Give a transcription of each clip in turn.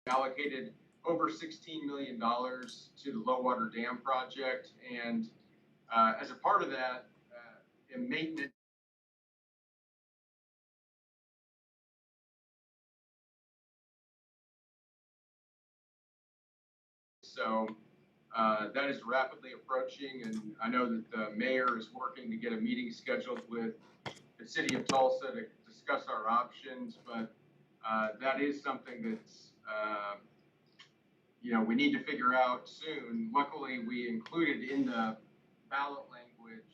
allocated over $16 million to the low water dam project, and as a part of that, in maintenance. So that is rapidly approaching, and I know that the mayor is working to get a meeting scheduled with the city of Tulsa to discuss our options, but that is something that's, we need to figure out soon. Luckily, we included in the ballot language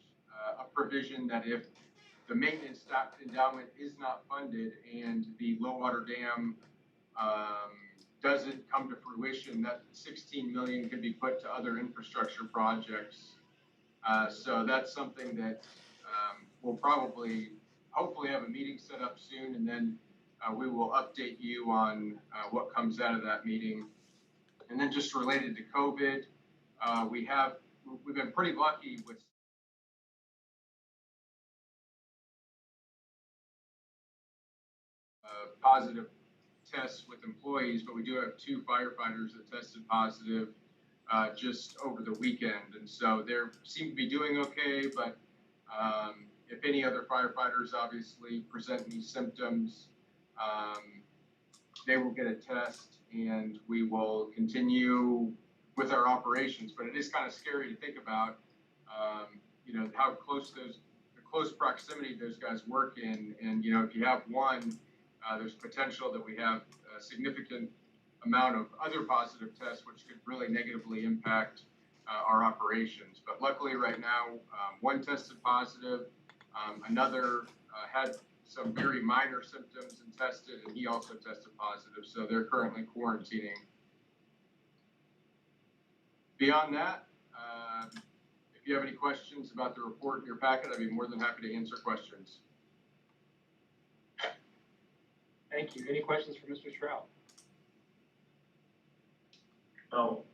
a provision that if the maintenance endowment is not funded and the low water dam doesn't come to fruition, that 16 million could be put to other infrastructure projects. So that's something that we'll hopefully have a meeting set up soon, and then we will update you on what comes out of that meeting. And then just related to COVID, we've been pretty lucky with positive tests with employees, but we do have 2 firefighters that tested positive just over the weekend. And so they seem to be doing okay, but if any other firefighters obviously present any symptoms, they will get a test, and we will continue with our operations. But it is kind of scary to think about, how close the close proximity those guys work in. And, if you have one, there's potential that we have a significant amount of other positive tests, which could really negatively impact our operations. But luckily right now, one tested positive, another had some very minor symptoms and tested, and he also tested positive. So they're currently quarantining. Beyond that, if you have any questions about the report in your packet, I'd be more than happy to answer questions. Thank you. Any questions for Mr. Stroud? No.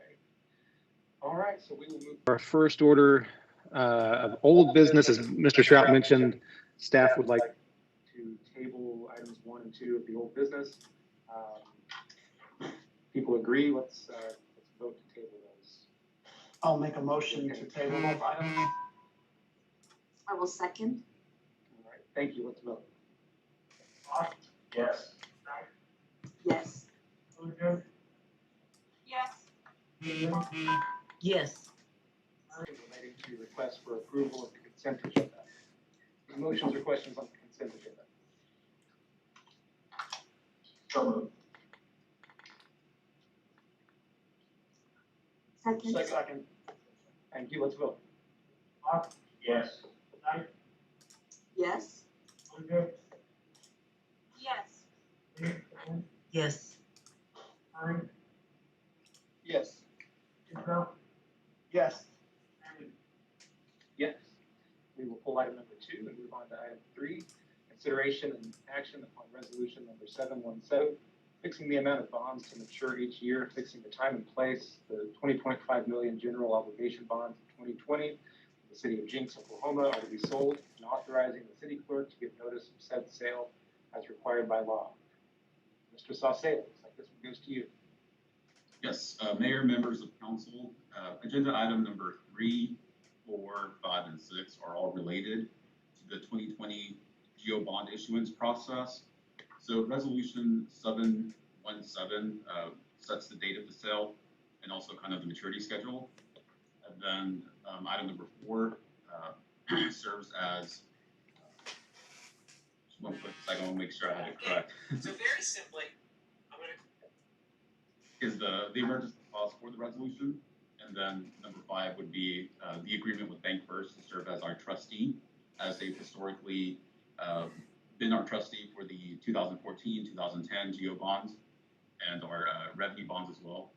Okay. All right, so we will move. Our first order of old business, as Mr. Stroud mentioned, staff would like to table items 1 and 2 of the old business. People agree? Let's vote to table those. I'll make a motion to table those items. I will second. All right, thank you. Let's vote. Yes. Yes. Yes. Yes. Relating to requests for approval of the consent agenda. Any motions or questions on the consent agenda? So moved. Second. Second. Thank you. Let's vote. Yes. Yes. Yes. Yes. Yes. Yes. Yes. We will pull item number 2 and move on to item 3. Consideration and action upon resolution number 717, fixing the amount of bonds to mature each year, fixing the time and place, the $20.5 million general obligation bonds of 2020, the city of Jenks, Oklahoma, are to be sold, and authorizing the city clerk to give notice of said sale as required by law. Mr. Sauce, looks like this one goes to you. Yes, Mayor, members of council, agenda item number 3, 4, 5, and 6 are all related to the 2020 GEO bond issuance process. So resolution 717 sets the date of the sale and also kind of the maturity schedule. And then item number 4 serves as, just one quick second, I want to make sure I have it correct. So very simply, is the emergency clause for the resolution, and then number 5 would be the agreement with Bank First to serve as our trustee, as they've historically been our trustee for the 2014, 2010 GEO bonds and our revenue bonds as well.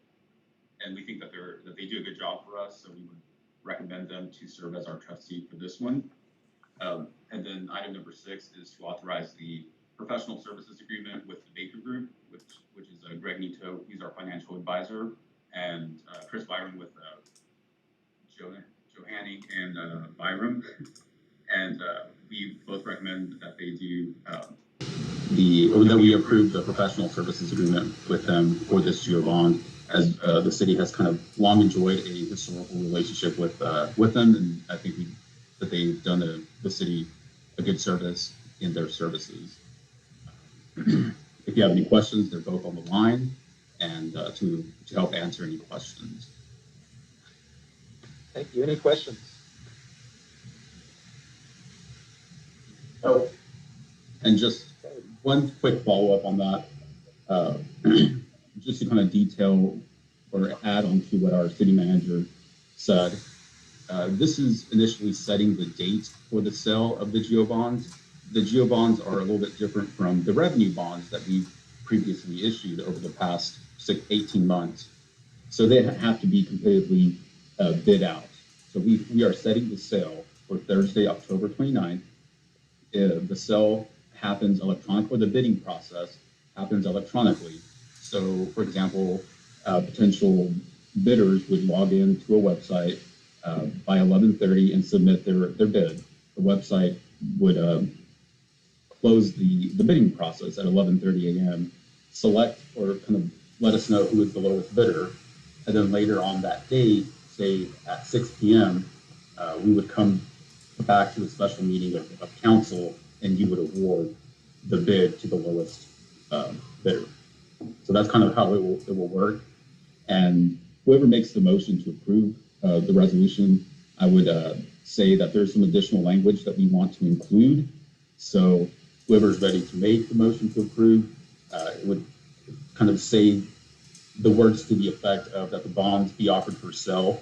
And we think that they do a good job for us, so we would recommend them to serve as our trustee for this one. And then item number 6 is to authorize the professional services agreement with the Baker Group, which is Greg Nito, he's our financial advisor, and Chris Byram with Johanning and Byram. And we both recommend that they do that we approved the professional services agreement with them for this GEO bond, as the city has kind of long enjoyed a historical relationship with them, and I think that they've done the city a good service in their services. If you have any questions, they're both on the line, and to help answer any questions. Thank you. Any questions? No. And just one quick follow-up on that, just to kind of detail or add on to what our city manager said. This is initially setting the date for the sale of the GEO bonds. The GEO bonds are a little bit different from the revenue bonds that we've previously issued over the past 18 months. So they have to be competitively bid out. So we are setting the sale for Thursday, October 29th. The sale happens electronically, or the bidding process happens electronically. So, for example, potential bidders would log into a website by 11:30 and submit their bid. The website would close the bidding process at 11:30 a.m., select or kind of let us know who is the lowest bidder, and then later on that day, say at 6 p.m., we would come back to the special meeting of council, and you would award the bid to the lowest bidder. So that's kind of how it will work. And whoever makes the motion to approve the resolution, I would say that there's some additional language that we want to include. So whoever's ready to make the motion to approve, it would kind of say the words to the effect of that the bonds be offered for sale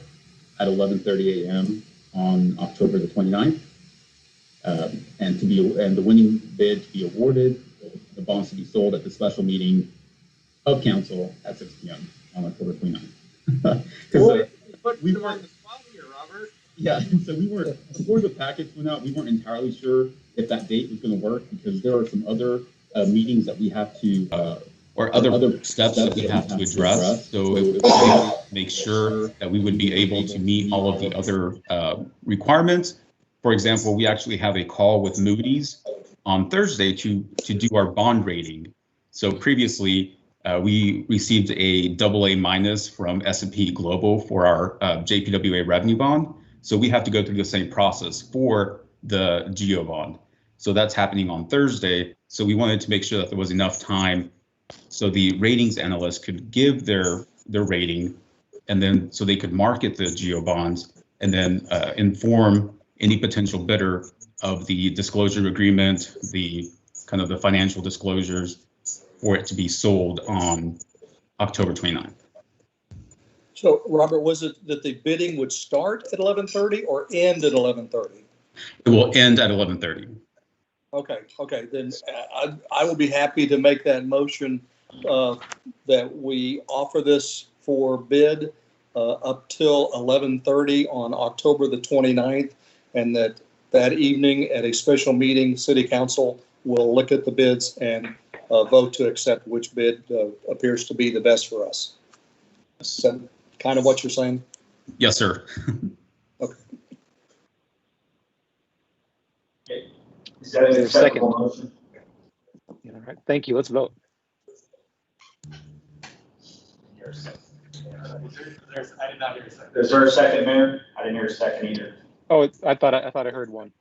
at 11:30 a.m. on October the 29th, and the winning bid to be awarded, the bonds to be sold at the special meeting of council at 6 p.m. on October 29th. We weren't on the spot here, Robert. Yeah, so we weren't, before the package went out, we weren't entirely sure if that date was going to work, because there are some other meetings that we have to or other steps that we have to address. So it would make sure that we would be able to meet all of the other requirements. For example, we actually have a call with Moody's on Thursday to do our bond rating. So previously, we received a AA- from S&P Global for our JPWA revenue bond. So we have to go through the same process for the GEO bond. So that's happening on Thursday. So we wanted to make sure that there was enough time so the ratings analysts could give their rating, and then so they could market the GEO bonds, and then inform any potential bidder of the disclosure agreement, the kind of the financial disclosures, for it to be sold on October 29th. So, Robert, was it that the bidding would start at 11:30 or end at 11:30? It will end at 11:30. Okay. Then I will be happy to make that motion that we offer this for bid up till 11:30 on October the 29th, and that evening at a special meeting, City Council will look at the bids and vote to accept which bid appears to be the best for us. Is that kind of what you're saying? Yes, sir. Okay. Is that an Is there a second? acceptable motion? All right, thank you. Let's vote. I did not hear a second. Is there a second, Mayor? I didn't hear a second either. Oh, I thought I heard one.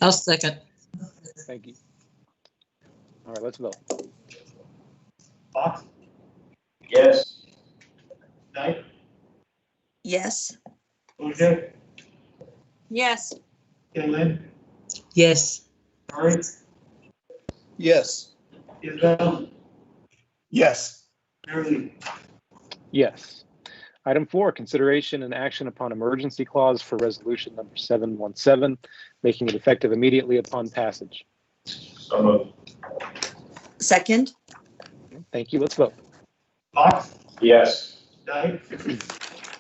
I'll second. Thank you. All right, let's vote. Fox? Yes. Knight? Yes. Boucher? Yes. Kinlan? Yes. Murray? Yes. Isbell? Yes. Mayor. Yes. Item 4, consideration and action upon emergency clause for resolution number 717, making it effective immediately upon passage. So moved. Second? Thank you. Let's vote. Fox? Yes. Knight?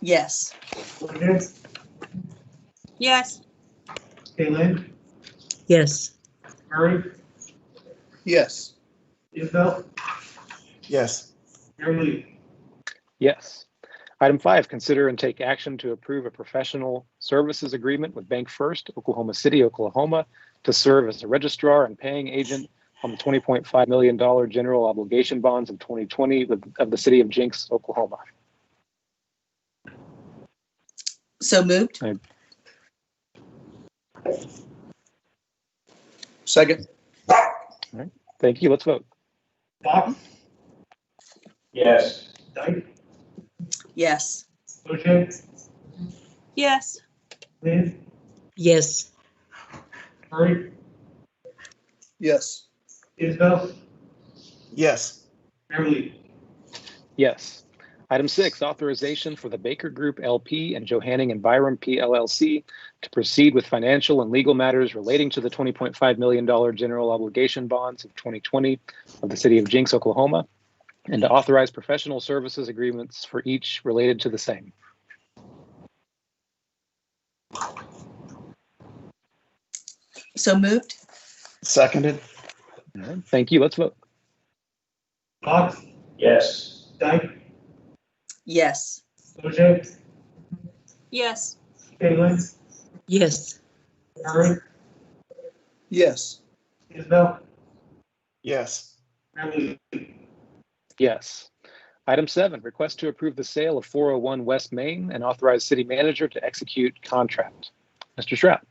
Yes. Boucher? Yes. Kinlan? Yes. Murray? Yes. Isbell? Yes. Mayor. Yes. Item 5, consider and take action to approve a professional services agreement with Bank First, Oklahoma City, Oklahoma, to serve as a registrar and paying agent on the $20.5 million general obligation bonds of 2020 of the city of Jenks, Oklahoma. So moved. Second. Thank you. Let's vote. Fox? Yes. Yes. Yes. Yes. Yes. Murray? Yes. Isbell? Yes. Beverly? Yes. Item 6, authorization for the Baker Group LP and Johanning and Byram P. LLC to proceed with financial and legal matters relating to the $20.5 million general obligation bonds of 2020 of the city of Jenks, Oklahoma, and to authorize professional services agreements for each related to the same. So moved. Seconded. All right. Thank you. Let's vote. Fox? Yes. Dyke? Yes. Bojay? Yes. Kalen? Yes. Murray? Yes. Isbell? Yes. Beverly? Yes. Item 7, request to approve the sale of 401 West Main and authorize city manager to execute contract. Mr. Schrapp.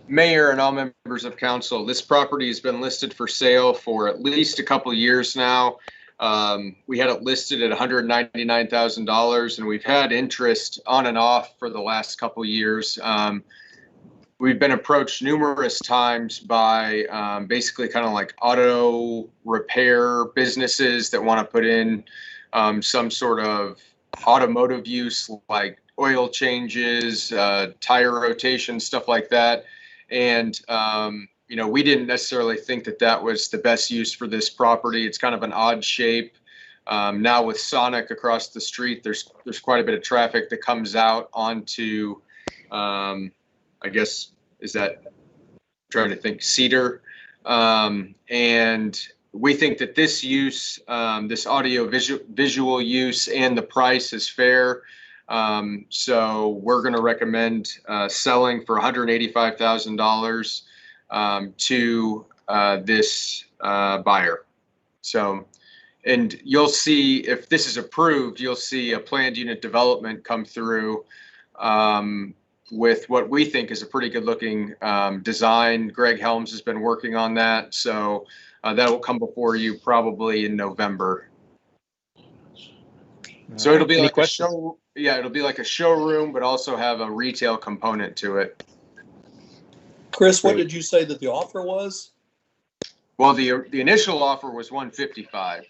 Mayor and all members of council, this property has been listed for sale for at least a couple of years now. We had it listed at $199,000 and we've had interest on and off for the last couple of years. We've been approached numerous times by basically kind of like auto repair businesses that want to put in some sort of automotive use like oil changes, tire rotation, stuff like that. And, you know, we didn't necessarily think that that was the best use for this property. It's kind of an odd shape. Now with Sonic across the street, there's quite a bit of traffic that comes out onto, I guess, is that, I'm trying to think, Cedar. And we think that this use, this audio visual use and the price is fair. So we're going to recommend selling for $185,000 to this buyer. So, and you'll see, if this is approved, you'll see a planned unit development come through with what we think is a pretty good looking design. Greg Helms has been working on that. So that will come before you probably in November. So it'll be like a show, yeah, it'll be like a showroom, but also have a retail component to it. Chris, what did you say that the offer was? Well, the initial offer was 155,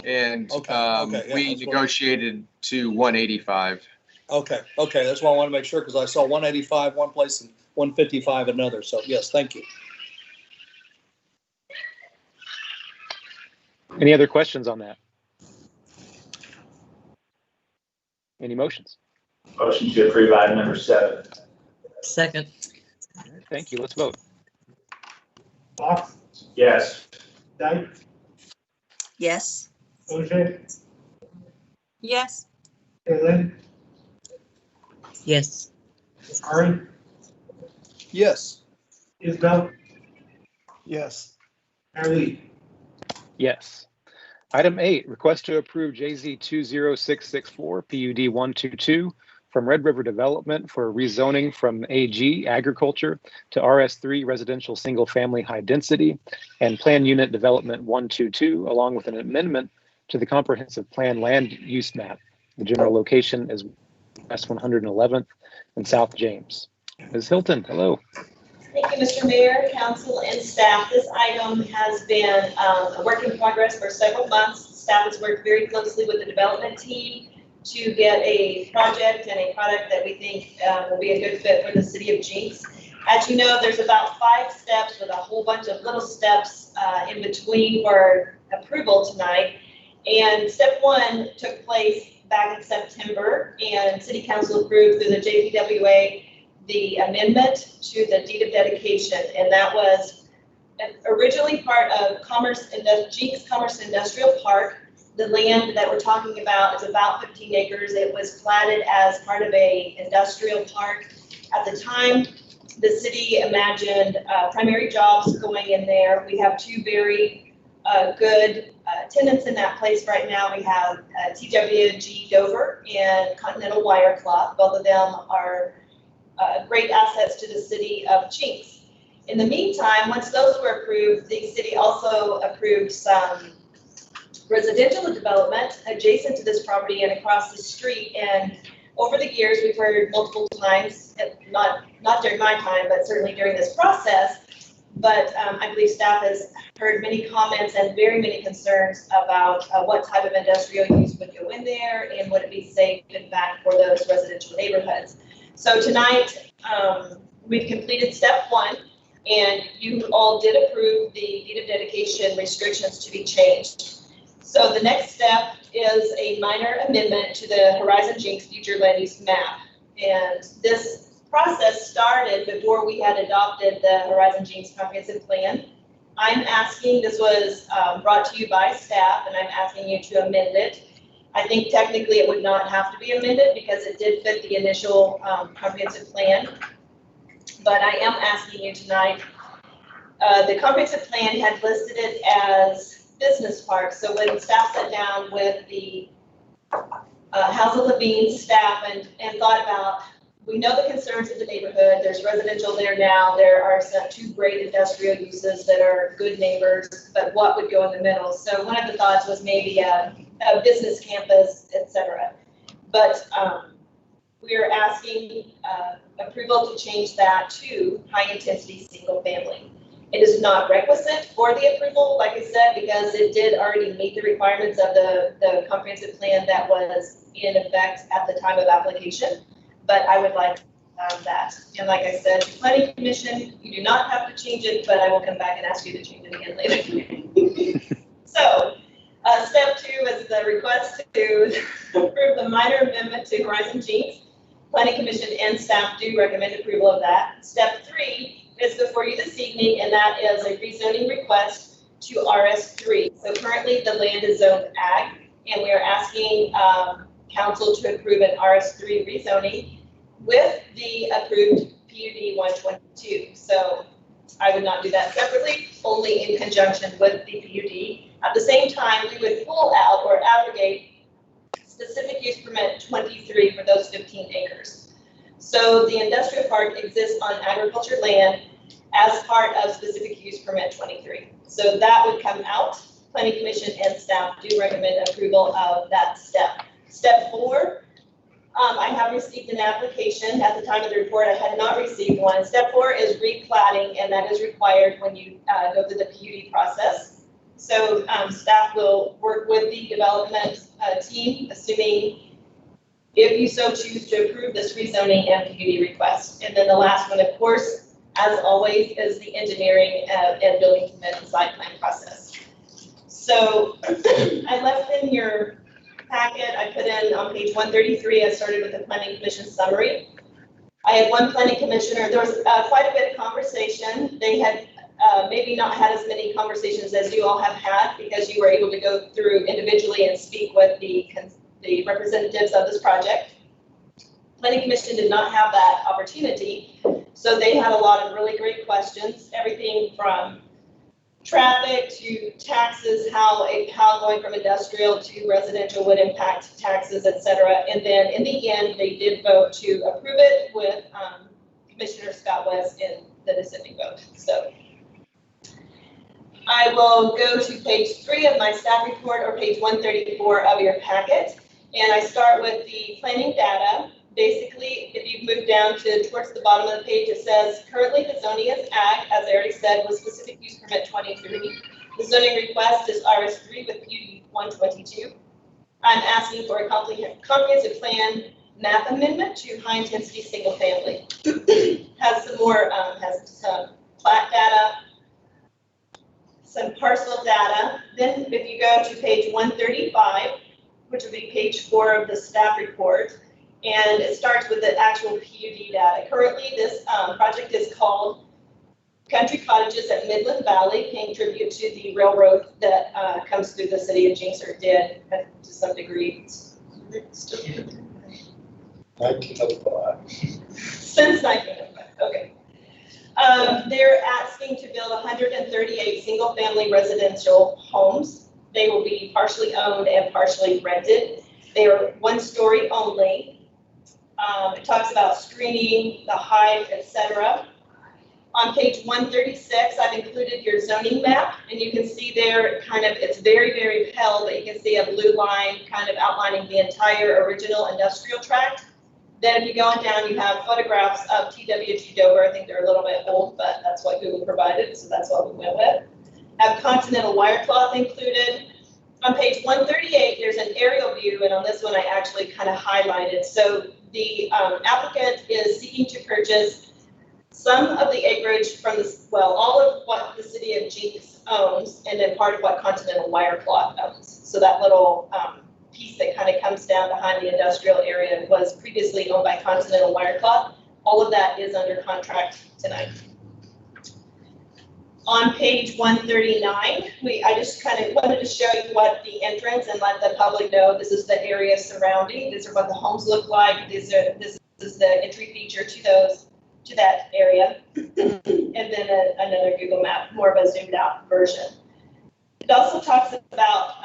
and Okay, yeah, we negotiated to 185. Okay, that's why I want to make sure, because I saw 185 one place and 155 another. So yes, thank you. Any other questions on that? Any motions? Motion to approve item number 7. Second. Thank you. Let's vote. Fox? Yes. Dyke? Yes. Bojay? Yes. Kalen? Yes. Murray? Yes. Isbell? Yes. Beverly? Yes. Item 8, request to approve JZ 20664 PUD 122 from Red River Development for rezoning from AG agriculture to RS3 residential single family high density and plan unit development 122, along with an amendment to the comprehensive plan land use map. The general location is West 111th and South James. Ms. Hilton, hello. Thank you, Mr. Mayor, council, and staff. This item has been a work in progress for several months. Staff has worked very closely with the development team to get a project and a product that we think will be a good fit for the city of Jenks. As you know, there's about 5 steps with a whole bunch of little steps in between for approval tonight. And step 1 took place back in September, and city council approved through the JPWA the amendment to the deed of dedication, and that was originally part of Jenks Commerce Industrial Park. The land that we're talking about is about 15 acres. It was platted as part of a industrial park. At the time, the city imagined primary jobs going in there. We have two very good tenants in that place right now. We have TWG Dover and Continental Wire Cloth. Both of them are great assets to the city of Jenks. In the meantime, once those were approved, the city also approved some residential development adjacent to this property and across the street. And over the years, we've heard multiple times, not during my time, but certainly during this process, but I believe staff has heard many comments and very many concerns about what type of industrial use would go in there and would it be safe, in fact, for those residential neighborhoods. So tonight, we've completed step one, and you all did approve the deed of dedication restrictions to be changed. So the next step is a minor amendment to the Horizon Jenks future land use map. And this process started before we had adopted the Horizon Jenks comprehensive plan. I'm asking, this was brought to you by staff, and I'm asking you to amend it. I think technically it would not have to be amended because it did fit the initial comprehensive plan. But I am asking you tonight, the comprehensive plan had listed it as business park. So when staff sat down with the Housing Levine staff and thought about, we know the concerns of the neighborhood, there's residential there now, there are two great industrial uses that are good neighbors, but what would go in the middle? So one of the thoughts was maybe a business campus, etc. But we are asking approval to change that to high intensity single family. It is not requisite for the approval, like I said, because it did already meet the requirements of the comprehensive plan that was in effect at the time of application. But I would like that. And like I said, planning commission, you do not have to change it, but I will come back and ask you to change it again later. So step two is the request to approve the minor amendment to Horizon Jenks. Planning commission and staff do recommend approval of that. Step three is before you this evening, and that is a rezoning request to RS3. So currently the land is zoned ag, and we are asking council to approve an RS3 rezoning with the approved PUD 122. So I would not do that separately, only in conjunction with the PUD. At the same time, we would pull out or abrogate specific use permit 23 for those 15 acres. So the industrial park exists on agriculture land as part of specific use permit 23. So that would come out. Planning commission and staff do recommend approval of that step. Step four, I have received an application. At the time of the report, I had not received one. Step four is replatting, and that is required when you go through the PUD process. So staff will work with the development team, assuming if you so choose to approve this rezoning and PUD request. And then the last one, of course, as always, is the engineering and building permit and site plan process. So I left in your packet, I put in on page 133, I started with the planning commission summary. I had one planning commissioner, there was quite a bit of conversation. They had maybe not had as many conversations as you all have had because you were able to go through individually and speak with the representatives of this project. Planning commission did not have that opportunity, so they had a lot of really great questions, everything from traffic to taxes, how going from industrial to residential would impact taxes, etc. And then in the end, they did vote to approve it with Commissioner Scott West in the dissenting vote. So I will go to page 3 of my staff report, or page 134 of your packet. And I start with the planning data. Basically, if you move down to towards the bottom of the page, it says currently the zoning is ag, as I already said, with specific use permit 23. The zoning request is RS3 with PUD 122. I'm asking for a comprehensive plan map amendment to high intensity single family. Has some more, has some plat data, some parcel data. Then if you go to page 135, which will be page 4 of the staff report, and it starts with the actual PUD data. Currently, this project is called Country Cottages at Midland Valley, paying tribute to the railroad that comes through the city of Jenks, or did to some degree. Still 1905. Since 1905, okay. They're asking to build 138 single-family residential homes. They will be partially owned and partially rented. They are one-story only. It talks about screening, the height, etc. On page 136, I've included your zoning map, and you can see there kind of, it's very, very pale, but you can see a blue line kind of outlining the entire original industrial tract. Then if you go on down, you have photographs of TWG Dover. I think they're a little bit old, but that's what Google provided, so that's what we went with. Have continental wire cloth included. On page 138, there's an aerial view, and on this one I actually kind of highlighted. So the applicant is seeking to purchase some of the acreage from this, well, all of what the city of Jenks owns, and then part of what Continental Wire Cloth owns. So that little piece that kind of comes down behind the industrial area was previously owned by Continental Wire Cloth. All of that is under contract tonight. On page 139, I just kind of wanted to show you what the entrance and let the public know this is the area surrounding. These are what the homes look like. This is the entry feature to that area. And then another Google map, more of a zoomed out version. It also talks about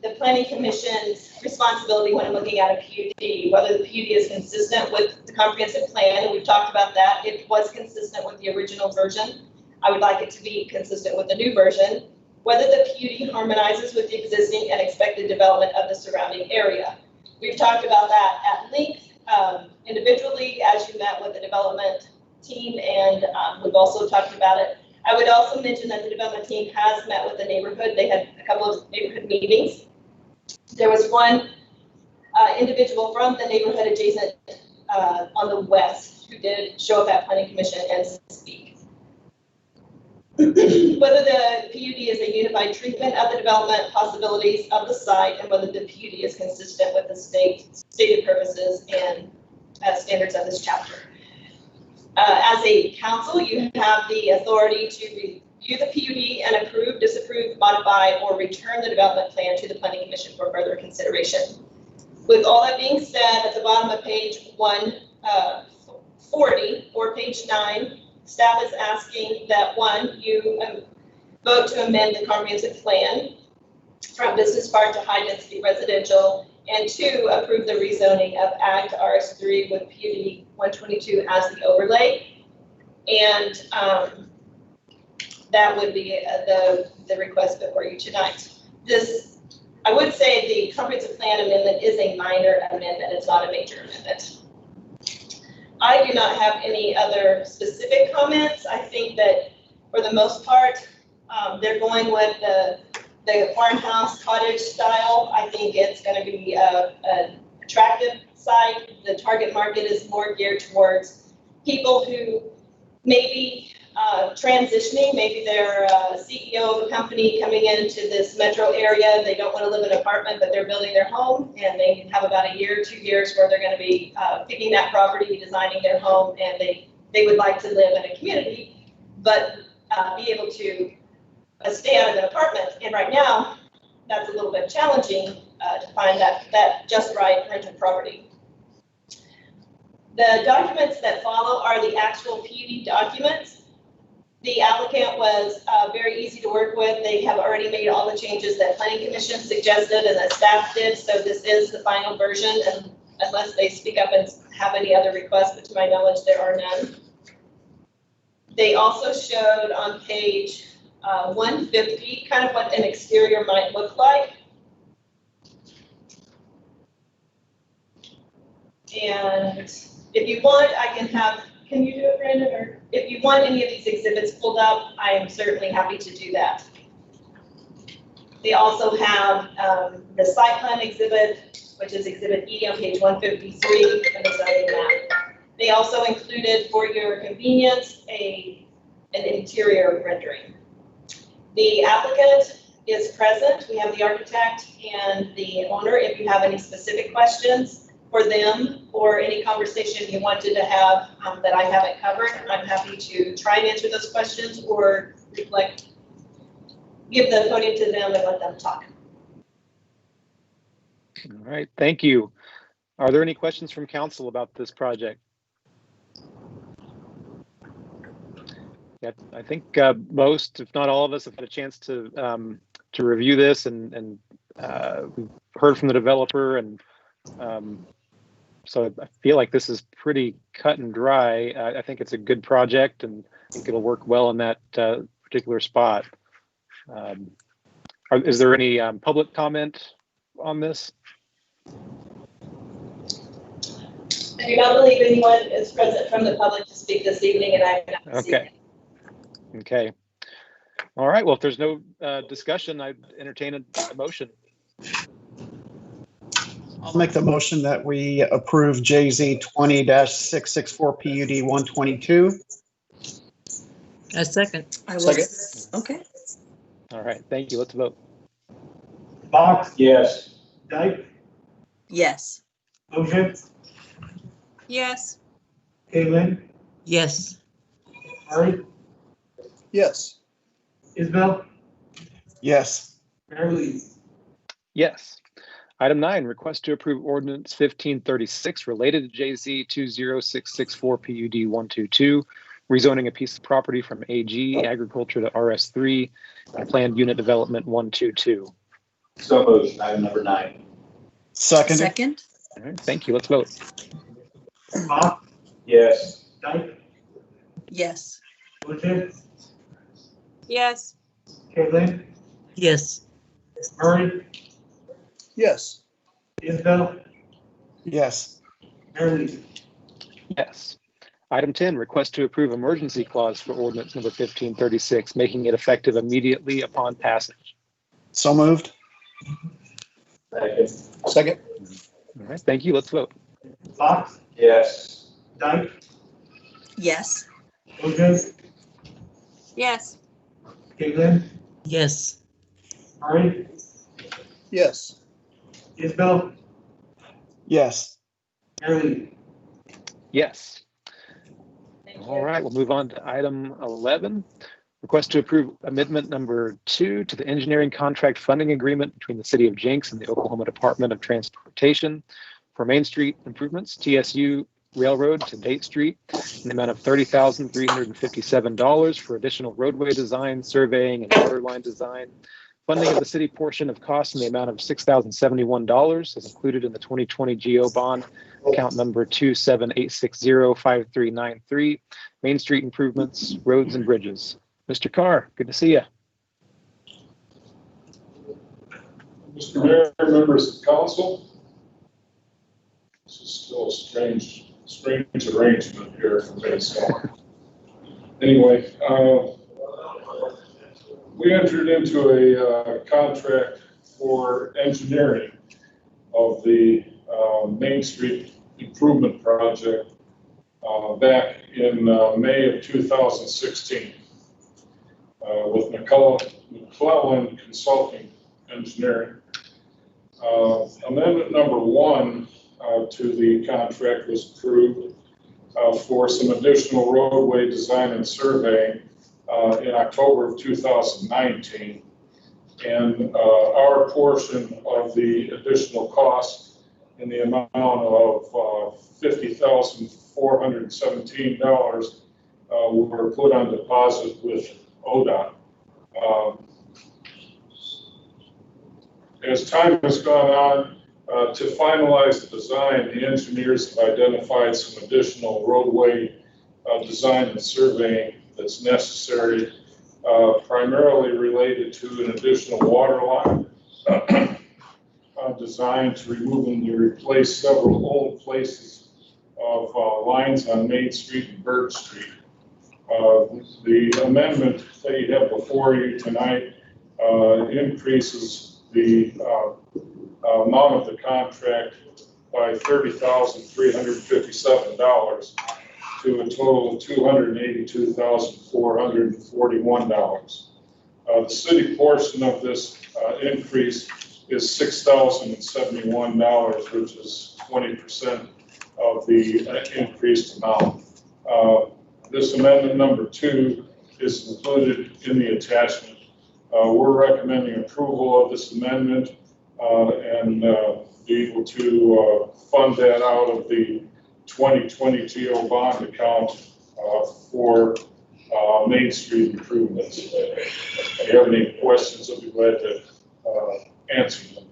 the Planning Commission's responsibility when looking at a PUD, whether the PUD is consistent with the comprehensive plan, and we've talked about that. It was consistent with the original version. I would like it to be consistent with the new version. Whether the PUD harmonizes with the existing and expected development of the surrounding area. We've talked about that at length individually as you met with the development team, and we've also talked about it. I would also mention that the development team has met with the neighborhood. They had a couple of neighborhood meetings. There was one individual from the neighborhood adjacent on the west who did show up at Planning Commission and speak. Whether the PUD is a unified treatment of the development possibilities of the site, and whether the PUD is consistent with the stated purposes and standards of this chapter. As a council, you have the authority to review the PUD and approve, disapprove, modify, or return the development plan to the Planning Commission for further consideration. With all that being said, at the bottom of page 140 or page 9, staff is asking that one, you vote to amend the comprehensive plan from business park to high density residential, and two, approve the rezoning of Ag to RS3 with PUD 122 as the overlay. And that would be the request before you tonight. This, I would say the comprehensive plan amendment is a minor amendment. It's not a major amendment. I do not have any other specific comments. I think that for the most part, they're going with the farmhouse cottage style. I think it's going to be an attractive site. The target market is more geared towards people who may be transitioning. Maybe they're a CEO of a company coming into this metro area. They don't want to live in an apartment, but they're building their home, and they have about a year, 2 years where they're going to be picking that property, designing their home, and they would like to live in a community, but be able to stay out of an apartment. And right now, that's a little bit challenging to find that just right rental property. The documents that follow are the actual PUD documents. The applicant was very easy to work with. They have already made all the changes that Planning Commission suggested and that staff did, so this is the final version, and unless they speak up and have any other requests, but to my knowledge, there are none. They also showed on page 150 kind of what an exterior might look like. And if you want, I can have, can you do it, Brandon? Or if you want any of these exhibits pulled up, I am certainly happy to do that. They also have the site plan exhibit, which is exhibit E on page 153, and the zoning map. They also included, for your convenience, an interior rendering. The applicant is present. We have the architect and the owner. If you have any specific questions for them or any conversation you wanted to have that I haven't covered, I'm happy to try and answer those questions or reflect, give the podium to them and let them talk. All right, thank you. Are there any questions from council about this project? Yeah, I think most, if not all of us, have had a chance to review this, and we've heard from the developer, and so I feel like this is pretty cut and dry. I think it's a good project, and I think it'll work well in that particular spot. Is there any public comment on this? I do not believe anyone is present from the public to speak this evening, and I have not received Okay. Okay. All right. Well, if there's no discussion, I'd entertain a motion. I'll make the motion that we approve JZ 20-664 PUD 122. A second. I will. Second. Okay. All right. Thank you. Let's vote. Fox? Yes. Dyke? Yes. Ocean? Yes. Kalen? Yes. Murray? Yes. Isabel? Yes. Mary Lee? Yes. Item 9, request to approve ordinance 1536 related to JZ 20664 PUD 122, rezoning a piece of property from AG agriculture to RS3 and planned unit development 122. So moved. Item number 9. Seconded. Second. All right. Thank you. Let's vote. Fox? Yes. Dyke? Yes. Ocean? Yes. Kalen? Yes. Murray? Yes. Isabel? Yes. Mary Lee? Yes. Item 10, request to approve emergency clause for ordinance number 1536, making it effective immediately upon passage. So moved. Second. Second. All right. Thank you. Let's vote. Fox? Yes. Dyke? Yes. Ocean? Yes. Kalen? Yes. Murray? Yes. Isabel? Yes. Mary Lee? Yes. Thank you. All right. We'll move on to item 11. Request to approve amendment number 2 to the engineering contract funding agreement between the City of Jenks and the Oklahoma Department of Transportation for Main Street improvements, TSU Railroad to Date Street, in the amount of $30,357 for additional roadway design, surveying, and water line design. Funding of the city portion of costs in the amount of $6,071 is included in the 2020 GO bond, account number 278605393, Main Street improvements, roads and bridges. Mr. Carr, good to see you. Mr. Mayor, members of council, this is still a strange arrangement here for me. So anyway, we entered into a contract for engineering of the Main Street improvement project back in May of 2016 with McClellan Consulting Engineering. Amendment number 1 to the contract was approved for some additional roadway design and surveying in October of 2019. And our portion of the additional cost in the amount of $50,417 were put on deposit with ODOT. As time has gone on, to finalize the design, the engineers have identified some additional roadway design and surveying that's necessary, primarily related to an additional water line designed to remove and to replace several old places of lines on Main Street and Bird Street. The amendment that you have before you tonight increases the amount of the contract by $30,357 to a total of $282,441. The city portion of this increase is $6,071, which is 20% of the increased amount. This amendment number 2 is included in the attachment. We're recommending approval of this amendment and be able to fund that out of the 2020 GO bond account for Main Street improvements. If you have any questions, I'll be glad to answer them.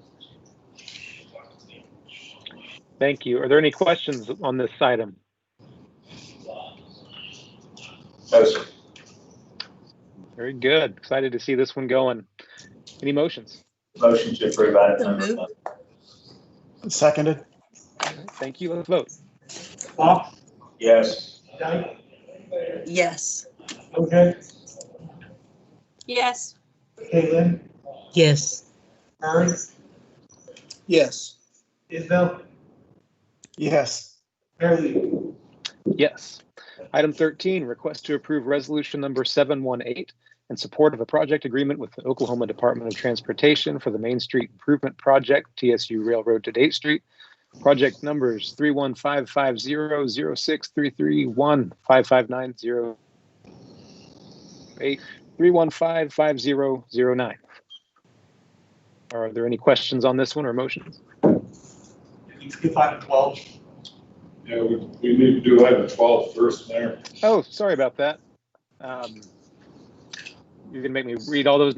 Thank you. Are there any questions on this item? No, sir. Very good. Excited to see this one going. Any motions? Motion to approve item So number moved. 5. Seconded. All right, thank you. Let's vote. Bob, Yes. Doug, Yes. OJ, Yes. Caitlin, Yes. Murray, Yes. Isabel, Yes. Mayor Lee. Yes. Item 13, request to approve resolution number 718 in support of a project agreement with the Oklahoma Department of Transportation for the Main Street Improvement Project, TSU Railroad to Date Street. Project numbers 315500633155908 3155009. Are there any questions on this one or motions? You skip item 12. Yeah, we need to do item 12 first, Mayor. Oh, sorry about that. You're gonna make me read all those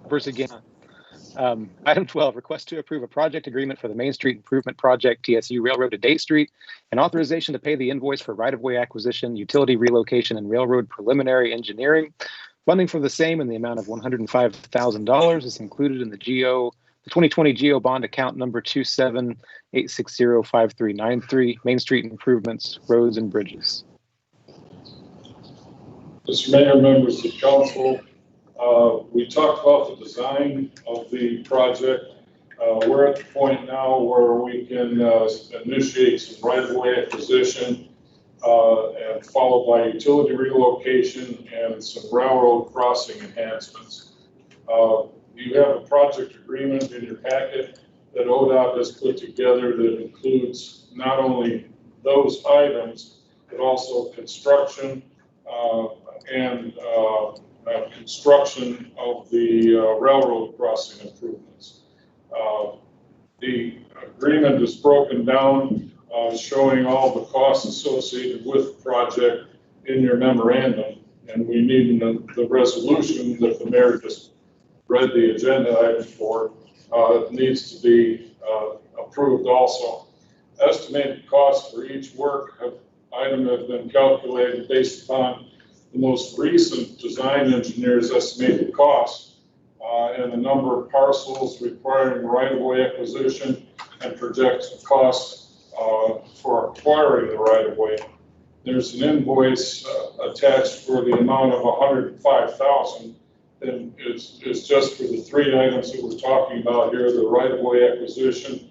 numbers again. Item 12, request to approve a project agreement for the Main Street Improvement Project, TSU Railroad to Date Street, and authorization to pay the invoice for right-of-way acquisition, utility relocation, and railroad preliminary engineering. Funding for the same in the amount of $105,000 is included in the 2020 GO bond account number 278605393, Main Street Improvements, Roads and Bridges. Mr. Mayor, members of council, we talked about the design of the project. We're at the point now where we can initiate some right-of-way acquisition and followed by utility relocation and some railroad crossing enhancements. You have a project agreement in your packet that ODOT has put together that includes not only those items, but also construction and construction of the railroad crossing improvements. The agreement is broken down, showing all the costs associated with the project in your memorandum, and we need the resolution that the mayor just read the agenda item for. It needs to be approved also. Estimated costs for each item have been calculated based upon the most recent design engineer's estimated costs and the number of parcels requiring right-of-way acquisition and projected costs for acquiring the right-of-way. There's an invoice attached for the amount of $105,000, and it's just for the three items that we're talking about here: the right-of-way acquisition,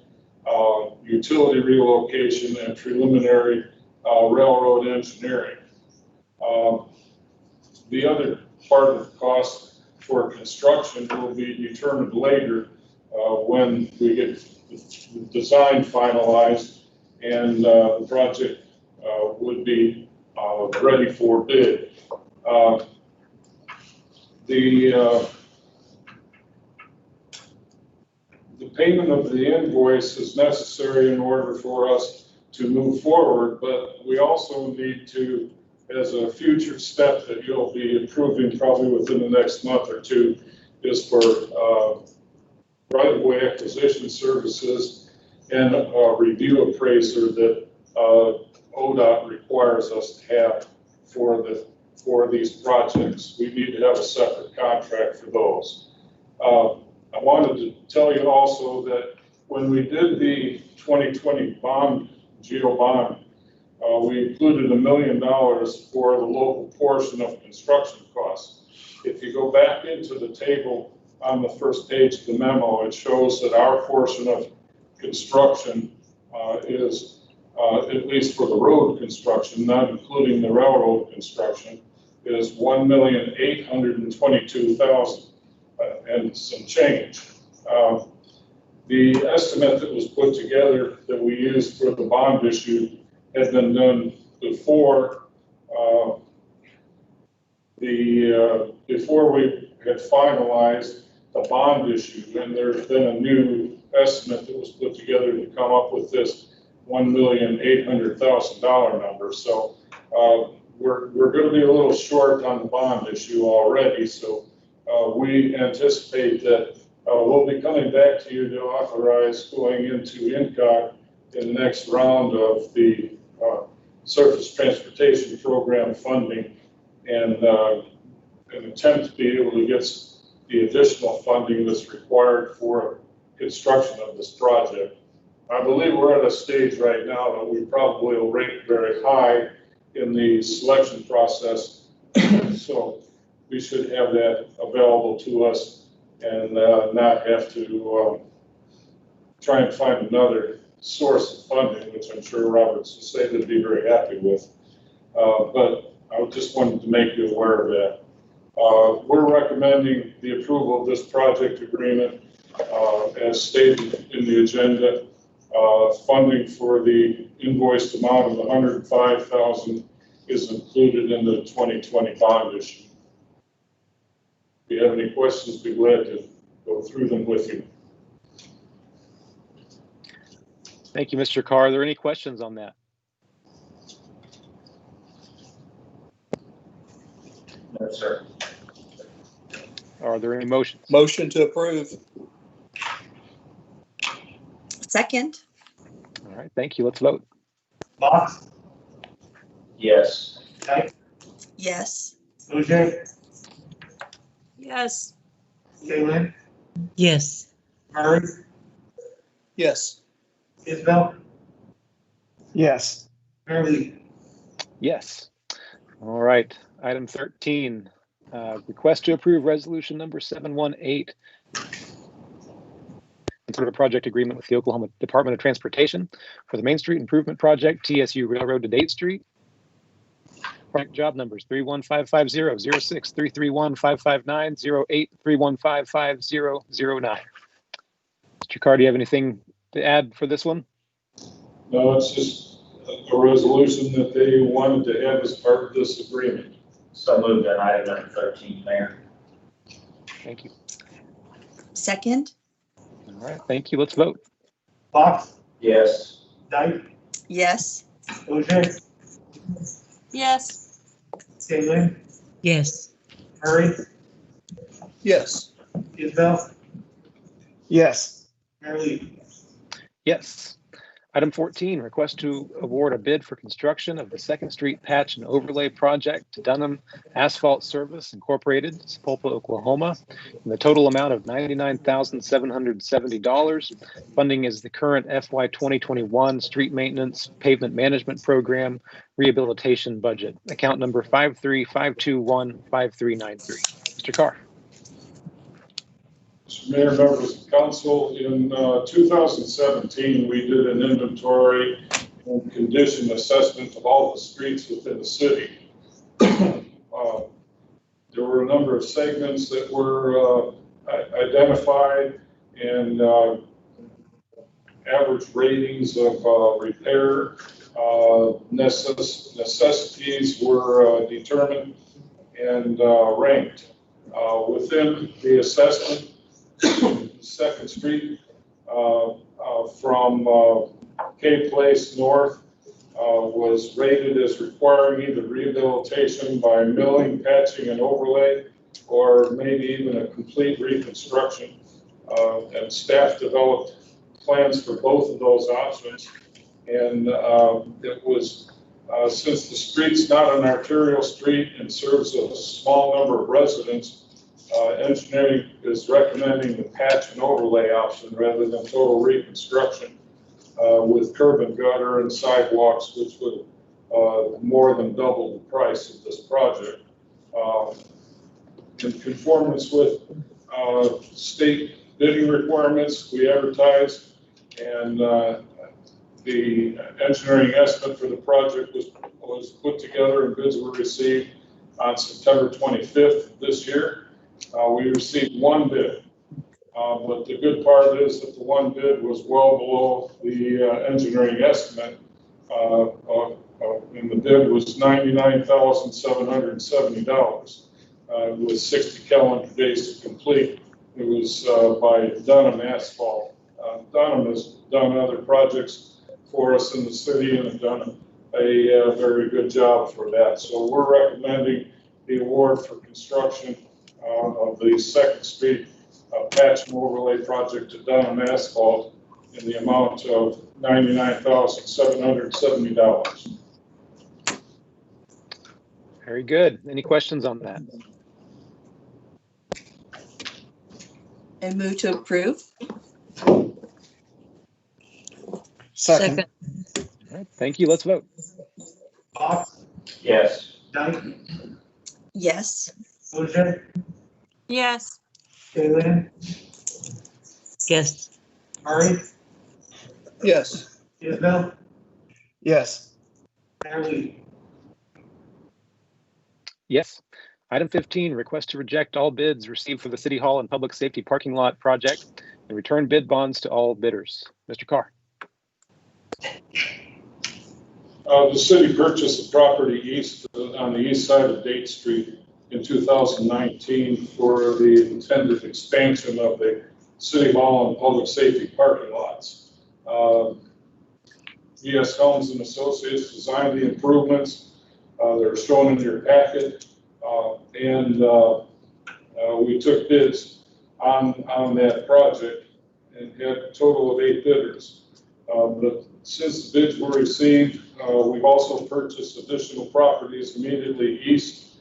utility relocation, and preliminary railroad engineering. The other part of the cost for construction will be determined later when we get the design finalized and the project would be ready for bid. The payment of the invoice is necessary in order for us to move forward, but we also need to, as a future step that you'll be approving probably within the next month or two, is for right-of-way acquisition services and a review appraiser that ODOT requires us to have for these projects. We need to have a separate contract for those. I wanted to tell you also that when we did the 2020 GO bond, we included $1 million for the local portion of construction costs. If you go back into the table on the first page of the memo, it shows that our portion of construction is, at least for the road construction, not including the railroad construction, is $1,822,000 and some change. The estimate that was put together that we used for the bond issue had been done before before we had finalized the bond issue, and there's been a new estimate that was put together to come up with this $1,800,000 number. So we're going to be a little short on the bond issue already, so we anticipate that we'll be coming back to you to authorize going into INCOG in the next round of the Surface Transportation Program funding, and an attempt to be able to get the additional funding that's required for construction of this project. I believe we're at a stage right now that we probably will rank very high in the selection process. So we should have that available to us and not have to try and find another source of funding, which I'm sure Roberts will say they'd be very happy with. But I just wanted to make you aware of that. We're recommending the approval of this project agreement as stated in the agenda. Funding for the invoiced amount of $105,000 is included in the 2020 bond issue. If you have any questions, be glad to go through them with you. Thank you, Mr. Carr. Are there any questions on that? No, sir. Are there any motions? Motion to approve. Second. All right, thank you. Let's vote. Box, Yes. Dyke, Yes. Bojang, Yes. Kaylin, Yes. Murray, Yes. Isbell, Yes. Mayor Lee. Yes. All right, item 13, request to approve resolution number 718. Consider a project agreement with the Oklahoma Department of Transportation for the Main Street Improvement Project, TSU Railroad to Date Street. Project job numbers 31550, 06, 331-559, 08, 3155009. Mr. Carr, do you have anything to add for this one? No, it's just a resolution that they wanted to have as part of this agreement. So moved on item number 13, Mayor. Thank you. Second. All right, thank you. Let's vote. Box, Yes. Dyke, Yes. Bojang, Yes. Kaylin, Yes. Murray, Yes. Isbell, Yes. Mayor Lee. Yes. Item 14, request to award a bid for construction of the 2nd Street Patch and Overlay Project to Dunham Asphalt Service Incorporated, Sapulpa, Oklahoma, in the total amount of $99,770. Funding is the current FY 2021 Street Maintenance Pavement Management Program Rehabilitation Budget, account number 535215393. Mr. Carr. Mr. Mayor, members of council, in 2017, we did an inventory and condition assessment of all the streets within the city. There were a number of segments that were identified and average ratings of repair necessities were determined and ranked. Within the assessment, 2nd Street from K Place North was rated as requiring either rehabilitation by milling, patching, and overlay, or maybe even a complete reconstruction. And staff developed plans for both of those options. And it was, since the street's not an arterial street and serves a small number of residents, engineering is recommending the patch and overlay option rather than total reconstruction with curb and gutter and sidewalks, which would more than double the price of this project. In conformance with state bidding requirements, we advertised, and the engineering estimate for the project was put together and bids were received on September 25th this year. We received one bid, but the good part is that the one bid was well below the engineering estimate, and the bid was $99,770 with 60 calendar days to complete. It was by Dunham Asphalt. Dunham has done other projects for us in the city and have done a very good job for that. So we're recommending the award for construction of the Second Street patch and overlay project to Dunham Asphalt in the amount of $99,770. Very good. Any questions on that? I move to approve. Second. All right, thank you. Let's vote. Fox, Yes. Dyke, Yes. Bojai, Yes. Kaylin, Yes. Murray, Yes. Isabel, Yes. Mayor Lee. Yes. Item 15, request to reject all bids received for the City Hall and Public Safety Parking Lot project and return bid bonds to all bidders. Mr. Carr. The city purchased a property on the east side of Date Street in 2019 for the intended expansion of the City Hall and Public Safety parking lots. E.S. Helms and Associates designed the improvements. They're shown in your packet. We took bids on that project and had a total of 8 bidders. But since the bids were received, we've also purchased additional properties immediately east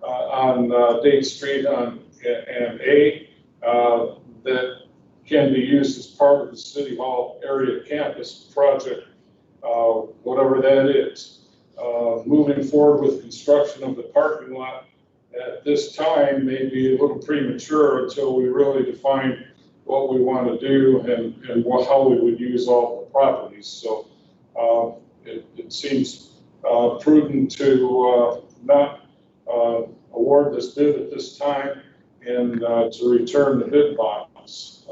on Date Street and A that can be used as part of the City Hall area campus project, whatever that is. Moving forward with construction of the parking lot at this time may be a little premature until we really define what we want to do and how we would use all the properties. So it seems prudent to not award this bid at this time and to return the bid bonds.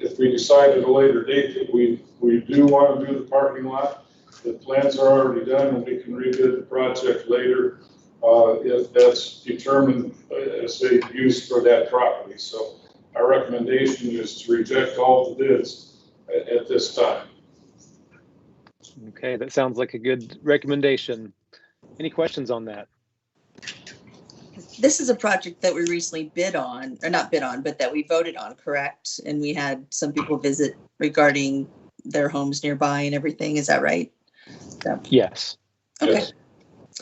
If we decide at a later date that we do want to do the parking lot, the plans are already done and we can rebid the project later if that's determined as a use for that property. So our recommendation is to reject all the bids at this time. Okay, that sounds like a good recommendation. Any questions on that? This is a project that we recently bid on, or not bid on, but that we voted on, correct? And we had some people visit regarding their homes nearby and everything. Is that right? So, Yes. okay. Yes.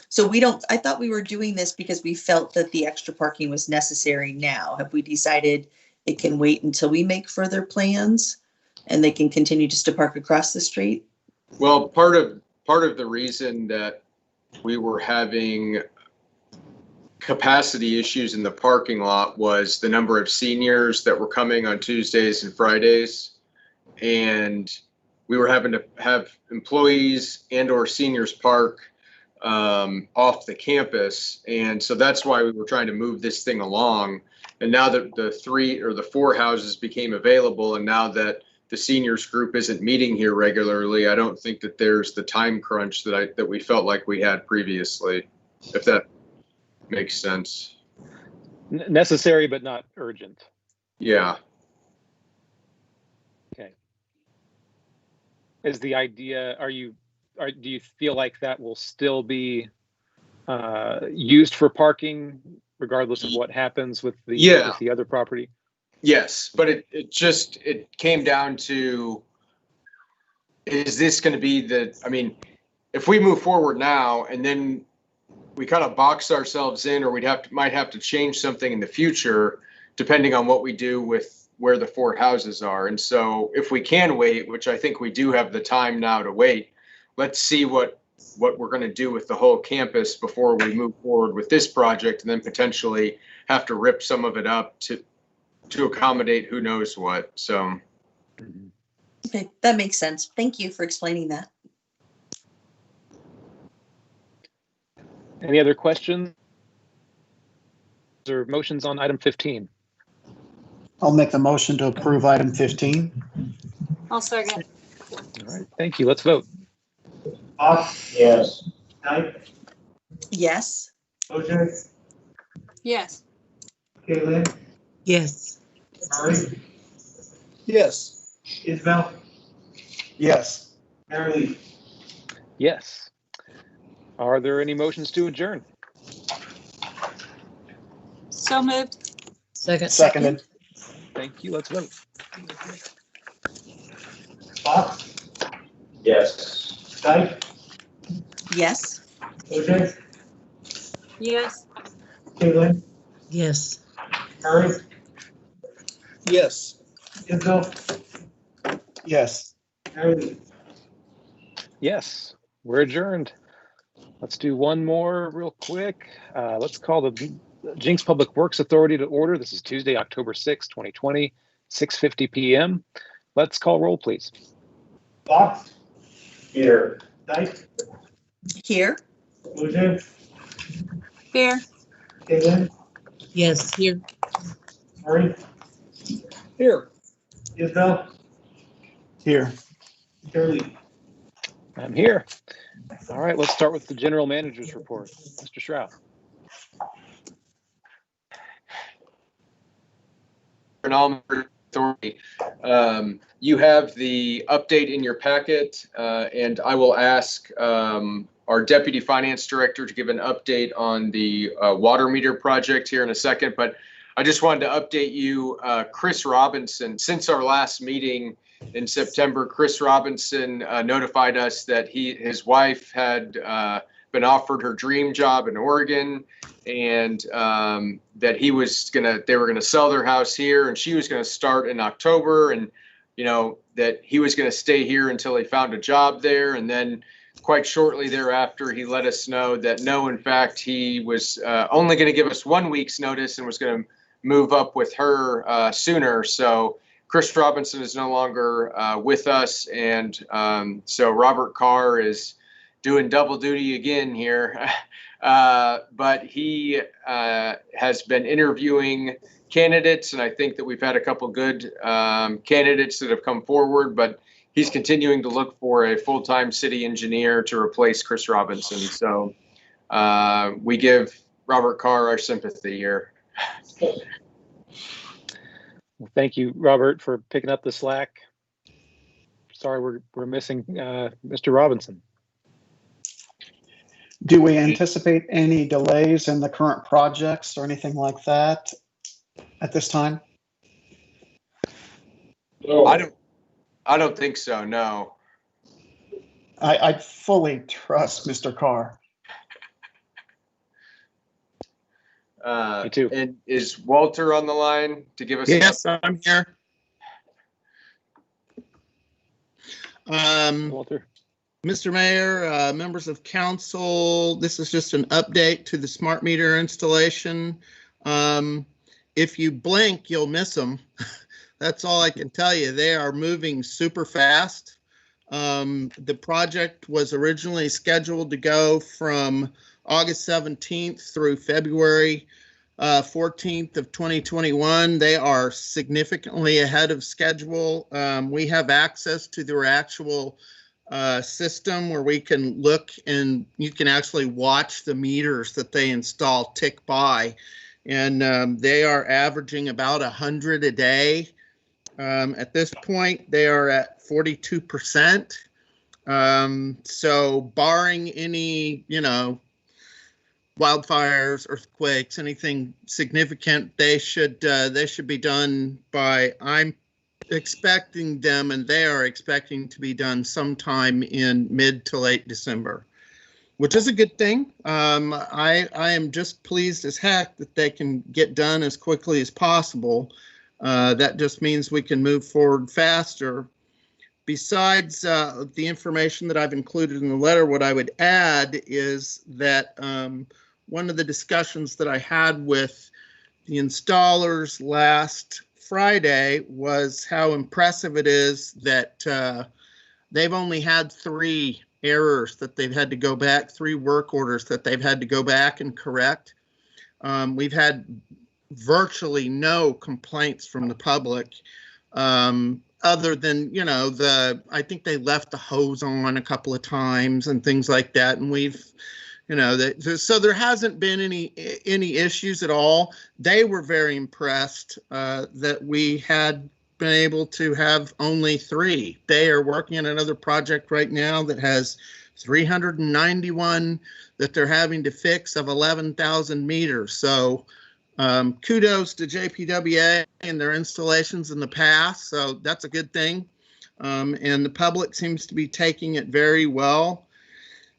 So I thought we were doing this because we felt that the extra parking was necessary now. Have we decided it can wait until we make further plans and they can continue just to park across the street? Well, part of the reason that we were having capacity issues in the parking lot was the number of seniors that were coming on Tuesdays and Fridays. And we were having to have employees and or seniors park off the campus. And so that's why we were trying to move this thing along. And now that the 4 houses became available, and now that the seniors group isn't meeting here regularly, I don't think that there's the time crunch that we felt like we had previously, if that makes sense. Necessary, but not urgent. Yeah. Okay. Is the idea, do you feel like that will still be used for parking regardless of what happens with the other property? Yes, but it came down to, is this going to be if we move forward now and then we kind of box ourselves in, or might have to change something in the future, depending on what we do with where the 4 houses are. And so if we can wait, which I think we do have the time now to wait, let's see what we're going to do with the whole campus before we move forward with this project, and then potentially have to rip some of it up to accommodate who knows what. So. Okay, that makes sense. Thank you for explaining that. Any other questions or motions on item 15? I'll make the motion to approve item 15. I'll second. All right, thank you. Let's vote. Fox, Yes. Dyke, Yes. Bojai, Yes. Kaylin, Yes. Murray, Yes. Isabel, Yes. Mayor Lee. Yes. Are there any motions to adjourn? So moved. Second. Seconded. Thank you. Let's vote. Fox, Yes. Dyke, Yes. Bojangles, Yes. Kalen, Yes. Murray, Yes. Isbell, Yes. Mayor Lee. Yes, we're adjourned. Let's do one more real quick. Let's call the Jenks Public Works Authority to order. This is Tuesday, October 6, 2020, 6:50 p.m. Let's call roll, please. Fox, Here. Dyke, Here. Bojangles, Here. Kalen, Yes. Here. Murray, Here. Isbell, Here. Mayor Lee. I'm here. All right, let's start with the general manager's report. Mr. Shroud. Authority. You have the update in your packet, and I will ask our Deputy Finance Director to give an update on the water meter project here in a second. But I just wanted to update you, Chris Robinson, since our last meeting in September, Chris Robinson notified us that his wife had been offered her dream job in Oregon, and that they were gonna sell their house here, and she was gonna start in October, and that he was gonna stay here until he found a job there. And then quite shortly thereafter, he let us know that no, in fact, he was only gonna give us 1 week's notice and was gonna move up with her sooner. So Chris Robinson is no longer with us, and so Robert Carr is doing double duty again here. But he has been interviewing candidates, and I think that we've had a couple good candidates that have come forward, but he's continuing to look for a full-time city engineer to replace Chris Robinson. So we give Robert Carr our sympathy here. Well, thank you, Robert, for picking up the slack. Sorry, we're missing Mr. Robinson. Do we anticipate any delays in the current projects or anything like that at this time? No. I don't think so, no. I fully trust Mr. Carr. Me too. And is Walter on the line to give us? Yes, I'm here. Walter. Mr. Mayor, members of council, this is just an update to the smart meter installation. If you blink, you'll miss them. That's all I can tell you. They are moving super fast. The project was originally scheduled to go from August 17th through February 14th of 2021. They are significantly ahead of schedule. We have access to their actual system where we can look, and you can actually watch the meters that they install tick by. And they are averaging about 100 a day. At this point, they are at 42%. So barring any, wildfires, earthquakes, anything significant, they should be done by, I'm expecting them, and they are expecting to be done sometime in mid to late December, which is a good thing. I am just pleased as heck that they can get done as quickly as possible. That just means we can move forward faster. Besides the information that I've included in the letter, what I would add is that one of the discussions that I had with the installers last Friday was how impressive it is that they've only had 3 errors that they've had to go back, 3 work orders that they've had to go back and correct. We've had virtually no complaints from the public, other than, I think they left the hose on a couple of times and things like that. And we've, so there hasn't been any issues at all. They were very impressed that we had been able to have only 3. They are working on another project right now that has 391 that they're having to fix of 11,000 meters. So kudos to JPWA and their installations in the past. So that's a good thing. And the public seems to be taking it very well.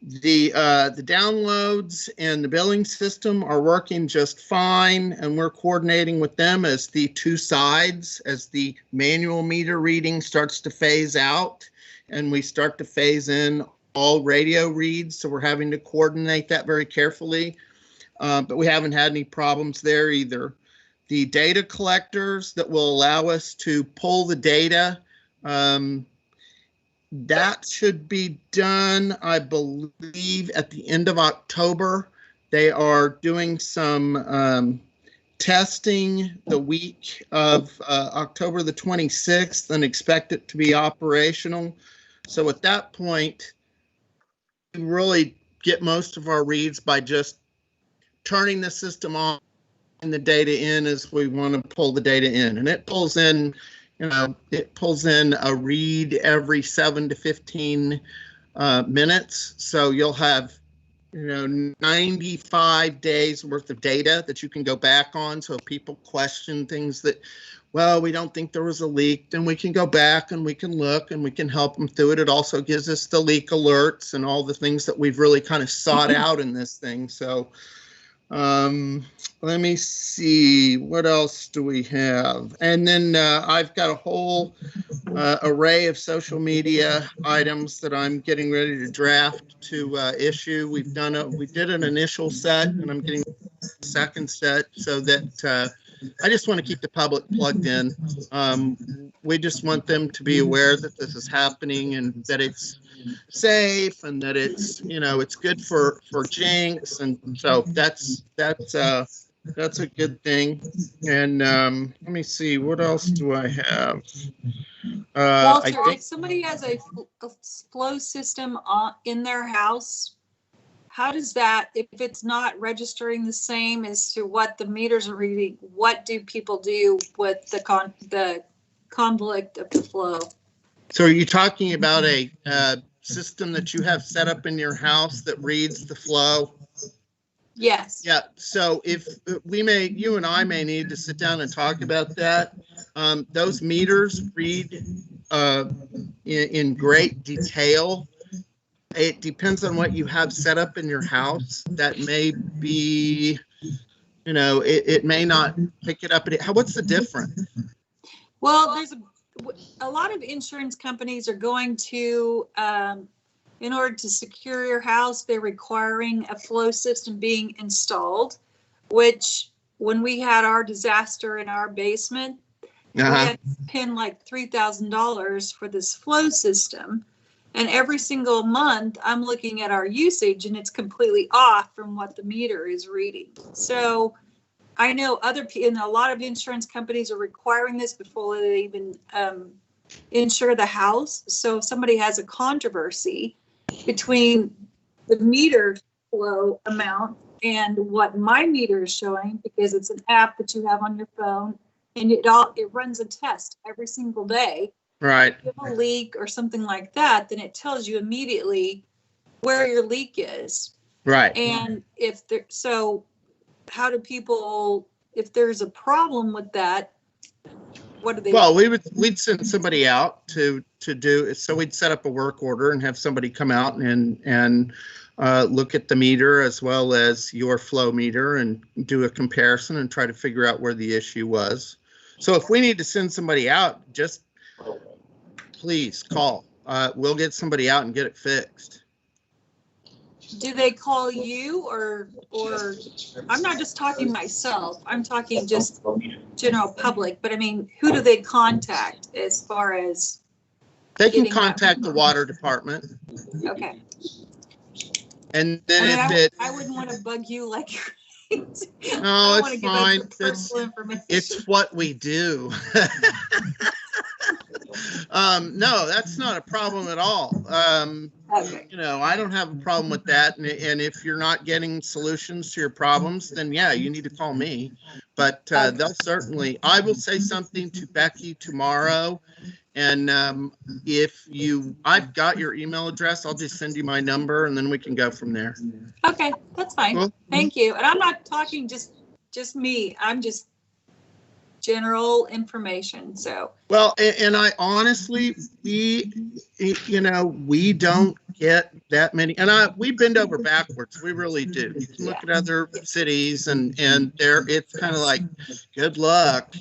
The downloads and the billing system are working just fine, and we're coordinating with them as the two sides, as the manual meter reading starts to phase out and we start to phase in all radio reads. So we're having to coordinate that very carefully, but we haven't had any problems there either. The data collectors that will allow us to pull the data, that should be done, I believe, at the end of October. They are doing some testing the week of October the 26th and expect it to be operational. So at that point, we really get most of our reads by just turning the system on and the data in as we want to pull the data in. And it pulls in, it pulls in a read every 7 to 15 minutes. So you'll have, 95 days worth of data that you can go back on. So if people question things that, well, we don't think there was a leak, then we can go back and we can look and we can help them through it. It also gives us the leak alerts and all the things that we've really kind of sought out in this thing. So let me see, what else do we have? And then I've got a whole array of social media items that I'm getting ready to draft to issue. We did an initial set, and I'm getting a second set, so that I just want to keep the public plugged in. We just want them to be aware that this is happening and that it's safe and that it's, it's good for Jenks. And so that's a good thing. And let me see, what else do I have? Walter, if somebody has a flow system in their house, how does that, if it's not registering the same as to what the meters are reading, what do people do with the conflict of the flow? So are you talking about a system that you have set up in your house that reads the flow? Yes. Yeah. So if you and I may need to sit down and talk about that. Those meters read in great detail. It depends on what you have set up in your house. That may be, it may not pick it up. What's the difference? Well, there's a lot of insurance companies are going to, in order to secure your house, they're requiring a flow system being installed, which when we had our disaster in our basement, we had to pin like $3,000 for this flow system. And every single month I'm looking at our usage and it's completely off from what the meter is reading. So I know and a lot of insurance companies are requiring this before they even insure the house. So if somebody has a controversy between the meter flow amount and what my meter is showing, because it's an app that you have on your phone and it runs a test every single day. Right. If you have a leak or something like that, then it tells you immediately where your leak is. Right. And how do people, if there's a problem with that, what do they? Well, we'd send somebody out to do, so we'd set up a work order and have somebody come out and look at the meter as well as your flow meter and do a comparison and try to figure out where the issue was. So if we need to send somebody out, just please call. We'll get somebody out and get it fixed. Do they call you or I'm not just talking myself, I'm talking just general public, but I mean, who do they contact as far as? They can contact the water department. Okay. And then I wouldn't want to bug you like. No, it's fine. It's what we do. No, that's not a problem at all. Okay. You know, I don't have a problem with that. And if you're not getting solutions to your problems, then yeah, you need to call me. But they'll certainly, I will say something to Becky tomorrow. And I've got your email address. I'll just send you my number and then we can go from there. Okay, that's fine. Cool. Thank you. And I'm not talking just me. I'm just general information. So, Well, and I honestly, we don't get that many, and we bend over backwards. We really do. You can look at other cities and there, it's kind of like, good luck.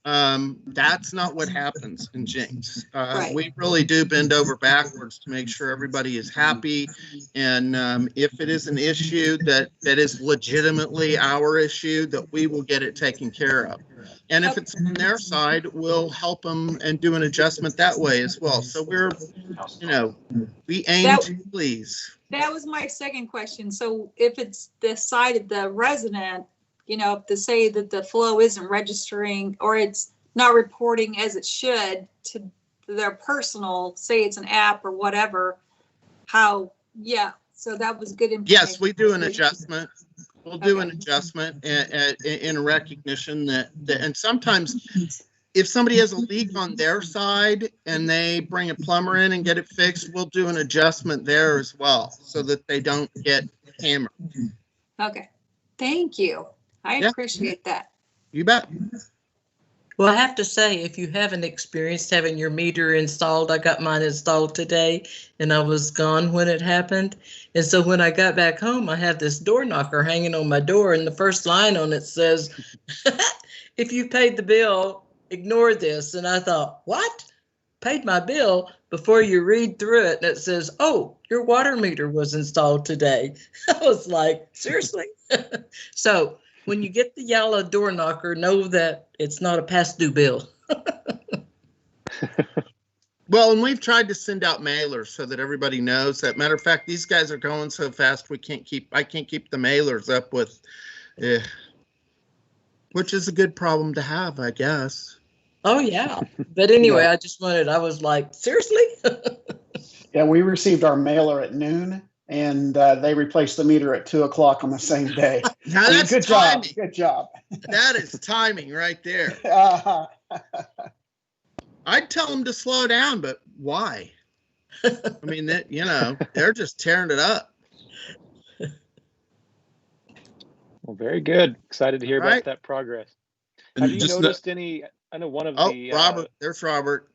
That's not what happens in Jenks. Right. We really do bend over backwards to make sure everybody is happy. And if it is an issue that is legitimately our issue, that we will get it taken care of. And if it's on their side, we'll help them and do an adjustment that way as well. So we're, we aim to please. that was my second question. So if it's the side of the resident, if they say that the flow isn't registering or it's not reporting as it should to their personal, say it's an app or whatever, so that was good information. Yes, we do an adjustment. We'll do an adjustment in recognition that, and sometimes if somebody has a leak on their side and they bring a plumber in and get it fixed, we'll do an adjustment there as well so that they don't get hammered. Okay. Thank you. I appreciate that. You bet. Well, I have to say, if you haven't experienced having your meter installed, I got mine installed today and I was gone when it happened. And so when I got back home, I have this door knocker hanging on my door and the first line on it says, if you paid the bill, ignore this. And I thought, what? Paid my bill? Before you read through it and it says, oh, your water meter was installed today. I was like, seriously? So when you get the yellow door knocker, know that it's not a past due bill. Well, and we've tried to send out mailers so that everybody knows that. Matter of fact, these guys are going so fast, I can't keep the mailers up with, which is a good problem to have, I guess. Oh, yeah. But anyway, I was like, seriously? Yeah, we received our mailer at noon and they replaced the meter at 2:00 on the same day. Now that's good timing. job. Good job. That is timing right there. I'd tell them to slow down, but why? I mean, they're just tearing it up. Well, very good. Excited to hear Right. about that progress. Have you noticed any? I know one of the. Robert, there's Robert.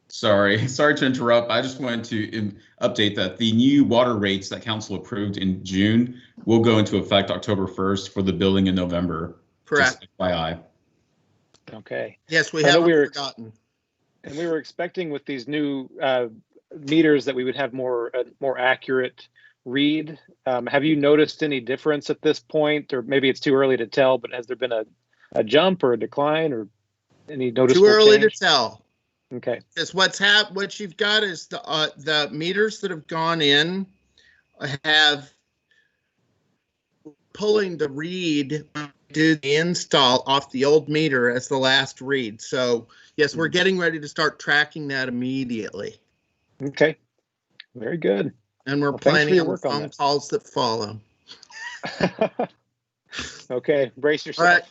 Sorry to interrupt. I just wanted to update that the new water rates that council approved in June will go into effect October 1st for the billing in November. Correct. Just FYI. Okay. Yes, we haven't forgotten. And we were expecting with these new meters that we would have more accurate read. Have you noticed any difference at this point, or maybe it's too early to tell? But has there been a jump or a decline or any noticeable Too early change? to tell. Okay. Because what you've got is the meters that have gone in have pulling the read, do the install off the old meter as the last read. So yes, we're getting ready to start tracking that immediately. Okay. Very good. And we're Well, thanks for planning your on the work on phone that. calls that follow. Okay. Brace yourself. All right.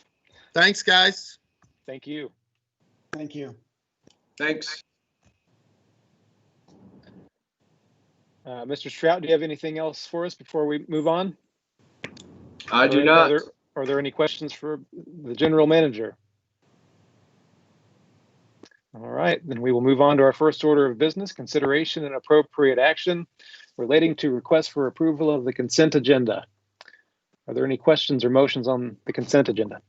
Thanks, guys. Thank you. Thank you. Thanks. Mr. Strout, do you have anything else for us before we move on? I do not. Are there any questions for the general manager? All right, then we will move on to our first order of business, consideration and appropriate action relating to requests for approval of the consent agenda. Are there any questions or motions on the consent agenda?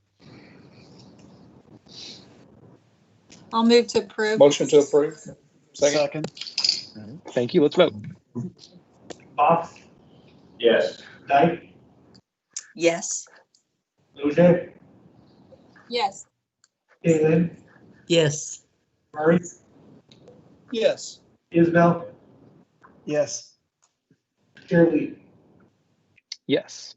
I'll move to approve. Motion to approve. Second. Thank you. Let's vote. Bob, Yes. Dyke, Yes. Leger, Yes. Kaylin, Yes. Murray, Yes. Isabel, Yes. Shirley. Yes.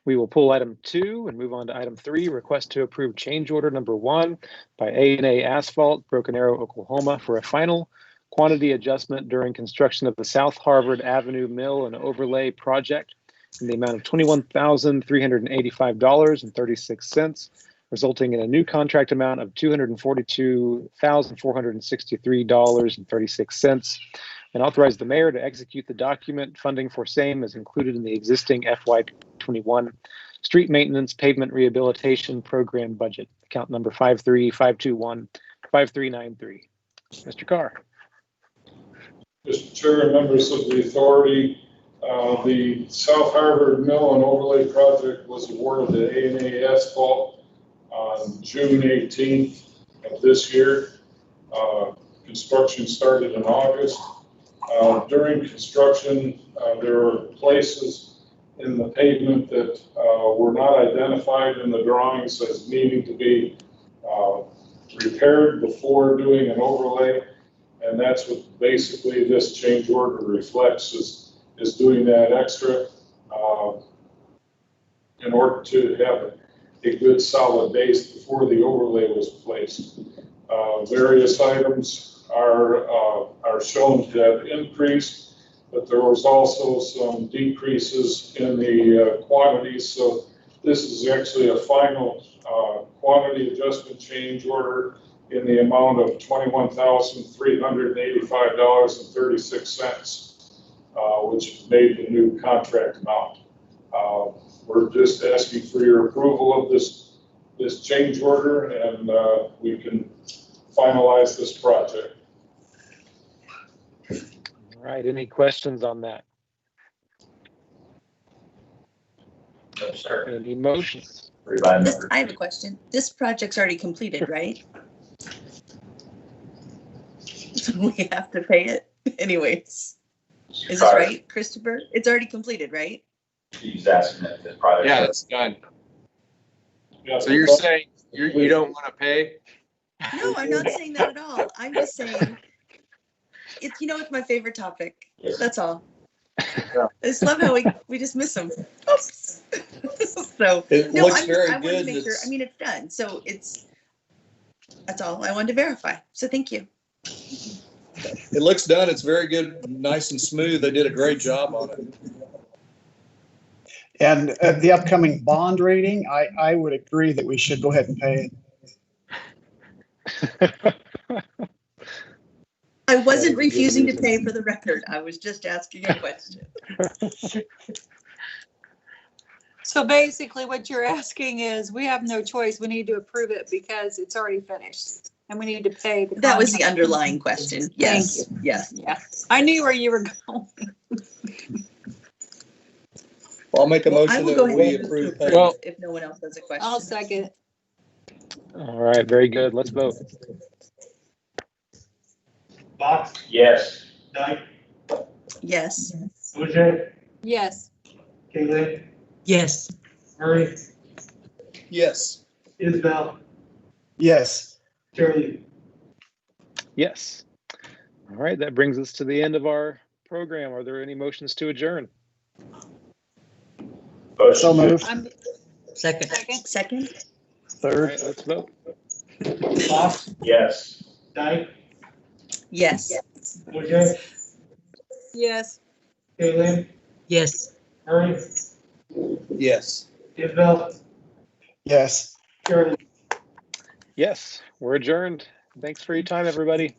We will pull item 2 and move on to item 3, request to approve change order number 1 by A&A Asphalt, Broken Arrow, Oklahoma for a final quantity adjustment during construction of the South Harvard Avenue Mill and Overlay Project in the amount of $21,385.36, resulting in a new contract amount of $242,463.36, and authorize the mayor to execute the document. Funding for same as included in the existing FY21 Street Maintenance Pavement Rehabilitation Program budget, account number 535215393. Mr. Carr. Mr. Chair, members of the authority, the South Harvard Mill and Overlay Project was awarded to A&A Asphalt on June 18th of this year. Construction started in August. During construction, there were places in the pavement that were not identified in the drawings as needing to be repaired before doing an overlay. And that's what basically this change order reflects, is doing that extra in order to have a good solid base before the overlay was placed. Various items are shown to have increased, but there was also some decreases in the quantities. So this is actually a final quantity adjustment change order in the amount of $21,385.36, which made the new contract amount. We're just asking for your approval of this change order, and we can finalize this project. All right, any questions on that? No, sir. Any motions? I have a question. This project's already completed, right? So we have to pay it anyways. Is this right, Christopher? It's already completed, right? He's asking if the project. Yeah, it's done. Yeah, So you're saying you don't want to pay? No, I'm not saying that at all. I'm just saying it's, it's my favorite topic. That's all. I just love how we just miss them. Oops. So It no, looks I very wanted good. to make sure. I mean, it's done. So that's all I wanted to verify. So thank you. It looks done. It's very good, nice and smooth. They did a great job on it. And the upcoming bond rating, I would agree that we should go ahead and pay it. I wasn't refusing to pay, for the record. I was just asking a question. So basically what you're asking is we have no choice. We need to approve it because it's already finished and we need to pay. That was the underlying question. Yes. Thank you. Yes. Yeah. I knew where you were going. I'll make a Well, I motion will go that ahead we and approve. approve payment. if no one else has a question. I'll second. All right, very good. Let's vote. Box, Yes. Dyke, Yes. Butcher, Yes. Kaylin, Yes. Murray, Yes. Isabel, Yes. Shirley. Yes. All right, that brings us to the end of our program. Are there any motions to adjourn? So moved. Second. Second. All Third. right, let's vote. Box, Yes. Dyke, Yes. Butcher, Yes. Kaylin, Yes. Murray, Yes. Isabel, Yes. Shirley. Yes, we're adjourned. Thanks for your time, everybody.